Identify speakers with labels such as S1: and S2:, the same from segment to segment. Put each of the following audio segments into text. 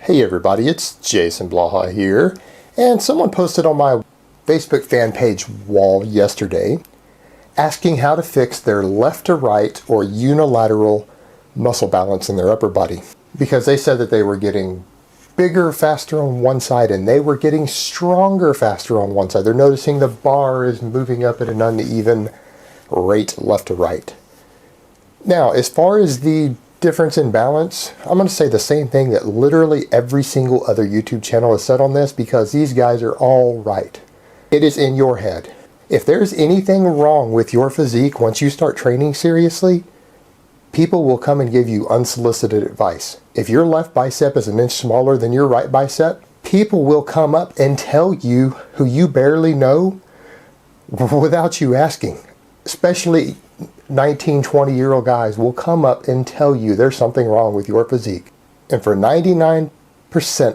S1: Hey everybody, it's Jason Blaha here, and someone posted on my Facebook fan page wall yesterday asking how to fix their left to right or unilateral muscle balance in their upper body, because they said that they were getting bigger faster on one side and they were getting stronger faster on one side. They're noticing the bar is moving up at an uneven rate left to right. Now, as far as the difference in balance, I'm going to say the same thing that literally every single other YouTube channel has said on this, because these guys are all right. It is in your head. If there's anything wrong with your physique once you start training seriously, people will come and give you unsolicited advice. If your left bicep is an inch smaller than your right bicep, people will come up and tell you, who you barely know, without you asking. Especially 19, 20-year-old guys will come up and tell you there's something wrong with your physique. And for 99%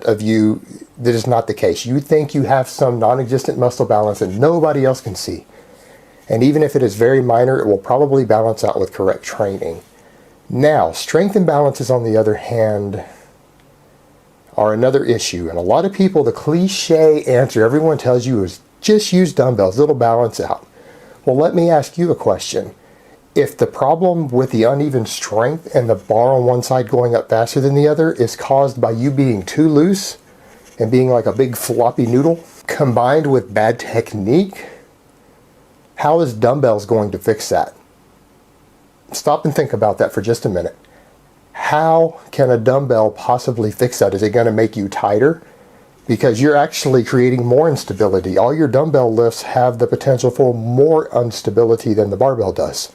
S1: of you, that is not the case. You think you have some non-existent muscle balance that nobody else can see. And even if it is very minor, it will probably balance out with correct training. Now, strength imbalances, on the other hand, are another issue. And a lot of people, the cliche answer everyone tells you is just use dumbbells, it'll balance out. Well, let me ask you a question. If the problem with the uneven strength and the bar on one side going up faster than the other is caused by you being too loose and being like a big floppy noodle, combined with bad technique, how is dumbbells going to fix that? Stop and think about that for just a minute. How can a dumbbell possibly fix that? Is it going to make you tighter? Because you're actually creating more instability. All your dumbbell lifts have the potential for more instability than the barbell does.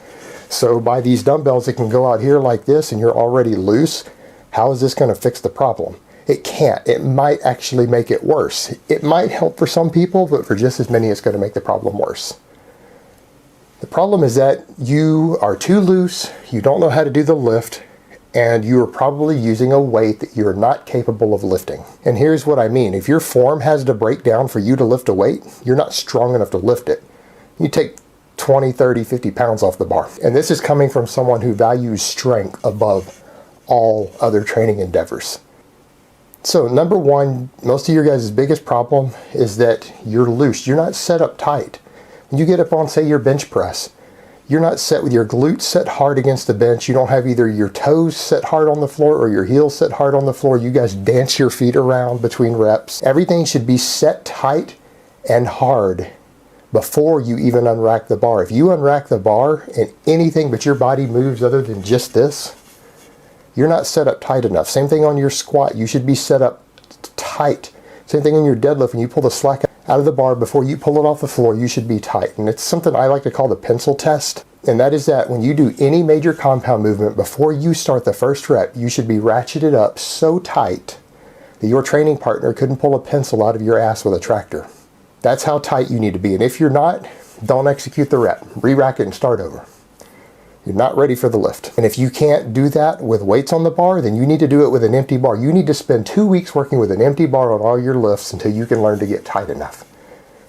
S1: So by these dumbbells, it can go out here like this and you're already loose. How is this going to fix the problem? It can't. It might actually make it worse. It might help for some people, but for just as many, it's going to make the problem worse. The problem is that you are too loose, you don't know how to do the lift, and you are probably using a weight that you're not capable of lifting. And here's what I mean. If your form has to break down for you to lift a weight, you're not strong enough to lift it. You take 20, 30, 50 pounds off the bar. And this is coming from someone who values strength above all other training endeavors. So number one, most of your guys' biggest problem is that you're loose. You're not set up tight. When you get up on, say, your bench press, you're not set with your glutes set hard against the bench. You don't have either your toes set hard on the floor or your heels set hard on the floor. You guys dance your feet around between reps. Everything should be set tight and hard before you even unrack the bar. If you unrack the bar and anything but your body moves other than just this, you're not set up tight enough. Same thing on your squat. You should be set up tight. Same thing on your deadlift. When you pull the slack out of the bar before you pull it off the floor, you should be tight. And it's something I like to call the pencil test. And that is that when you do any major compound movement, before you start the first rep, you should be ratcheted up so tight that your training partner couldn't pull a pencil out of your ass with a tractor. That's how tight you need to be. And if you're not, don't execute the rep. Re-rack it and start over. You're not ready for the lift. And if you can't do that with weights on the bar, then you need to do it with an empty bar. You need to spend 2 weeks working with an empty bar on all your lifts until you can learn to get tight enough.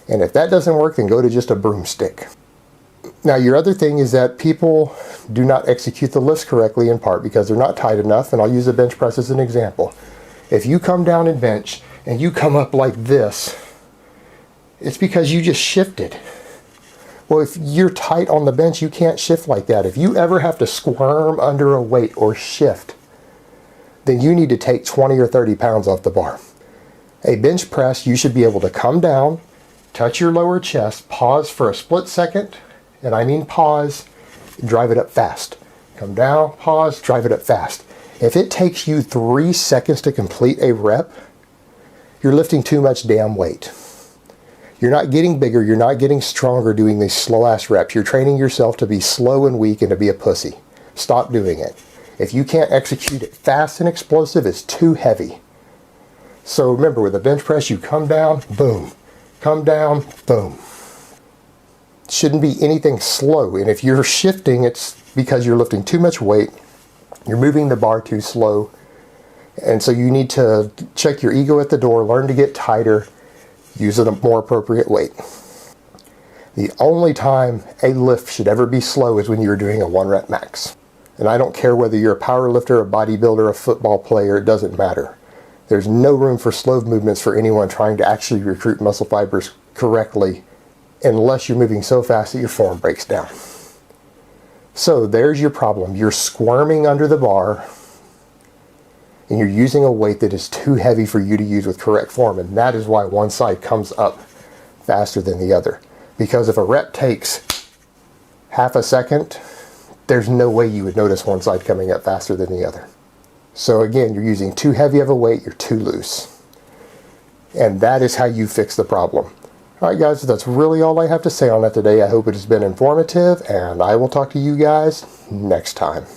S1: And if that doesn't work, then go to just a broomstick. Now, your other thing is that people do not execute the lifts correctly, in part because they're not tight enough. And I'll use the bench press as an example. If you come down and bench and you come up like this, it's because you just shifted. Well, if you're tight on the bench, you can't shift like that. If you ever have to squirm under a weight or shift, then you need to take 20 or 30 pounds off the bar. A bench press, you should be able to come down, touch your lower chest, pause for a split second, and I mean pause, drive it up fast. Come down, pause, drive it up fast. If it takes you 3 seconds to complete a rep, you're lifting too much damn weight. You're not getting bigger, you're not getting stronger doing these slow-ass reps. You're training yourself to be slow and weak and to be a pussy. Stop doing it. If you can't execute it fast and explosive, it's too heavy. So remember, with a bench press, you come down, boom. Come down, boom. Shouldn't be anything slow. And if you're shifting, it's because you're lifting too much weight. You're moving the bar too slow. And so you need to check your ego at the door, learn to get tighter, use a more appropriate weight. The only time a lift should ever be slow is when you're doing a 1 rep max. And I don't care whether you're a power lifter, a bodybuilder, a football player, it doesn't matter. There's no room for slow movements for anyone trying to actually recruit muscle fibers correctly unless you're moving so fast that your form breaks down. So there's your problem. You're squirming under the bar and you're using a weight that is too heavy for you to use with correct form, and that is why one side comes up faster than the other. Because if a rep takes half a second, there's no way you would notice one side coming up faster than the other. So again, you're using too heavy of a weight, you're too loose. And that is how you fix the problem. Alright guys, that's really all I have to say on that today. I hope it has been informative, and I will talk to you guys next time.